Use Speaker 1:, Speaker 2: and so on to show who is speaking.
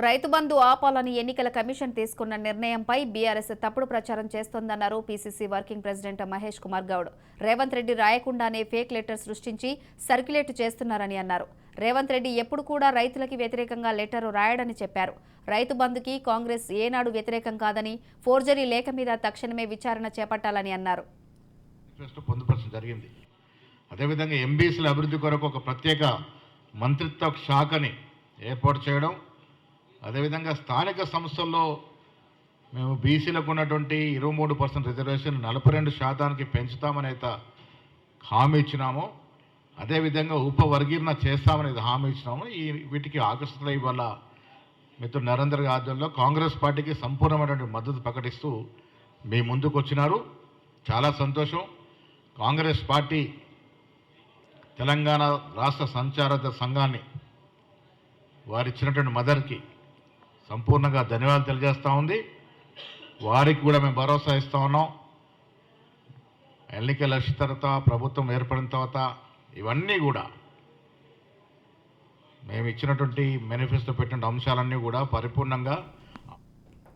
Speaker 1: రైతు బంధు ఆపాలని ఎన్నికల కమిషన్ తీసుకున్న నిర్ణయంపై బీఆర్ఎస్ తప్పుడు ప్రచారం చేస్తోందన్నారు PCC working president Mahesh Kumar Goud. Revanth Reddy రాయకుండానే ఫేక్ లెటర్ సృష్టించి సర్క్యులేట్ చేస్తున్నారని అన్నారు. రేవంత్ రెడ్డి ఎప్పుడు కూడా రైతులకి వ్యతిరేకంగా లెటర్ రాయడని చెప్పారు. రైతు బంధుకి కాంగ్రెస్ ఏనాడు వ్యతిరేకం కాదని, ఫోర్జరీ లేఖ మీద తక్షణమే విచారణ చేపట్టాలని అన్నారు.
Speaker 2: అదేవిధంగా ఎంబీసీల అభివృద్ధి కొరకు ఒక ప్రత్యేక మంత్రిత్వ శాఖని ఏర్పాటు చేయడం, అదేవిధంగా స్థానిక సంస్థల్లో మేము బీసీలకు ఉన్నటువంటి 23% రిజర్వేషన్ 42% పెంచుతామనేది హామీ ఇచ్చినాము. అదేవిధంగా ఉపవర్గీకరణ చేస్తామనేది హామీ ఇచ్చినాము. వీటికి ఆగస్టులో ఇవాళ మిత్రుడు నరేంద్ర ఆధ్వర్యంలో కాంగ్రెస్ పార్టీకి సంపూర్ణమైనటువంటి మద్దతు ప్రకటిస్తూ మీ ముందుకు వచ్చినారు. చాలా సంతోషం. కాంగ్రెస్ పార్టీ తెలంగాణ రాష్ట్ర సంచారక సంఘాన్ని వారిచ్చినటువంటి మదర్కి సంపూర్ణంగా ధన్యవాదాలు తెలియజేస్తూ ఉంది. వారికి కూడా మేము భరోసా ఇస్తూ ఉన్నాం. ఎన్నికల వచ్చిన తర్వాత, ప్రభుత్వం ఏర్పడిన తర్వాత ఇవన్నీ కూడా మేము ఇచ్చినటువంటి మేనిఫెస్టో పెట్టిన అంశాలన్నీ కూడా పరిపూర్ణంగా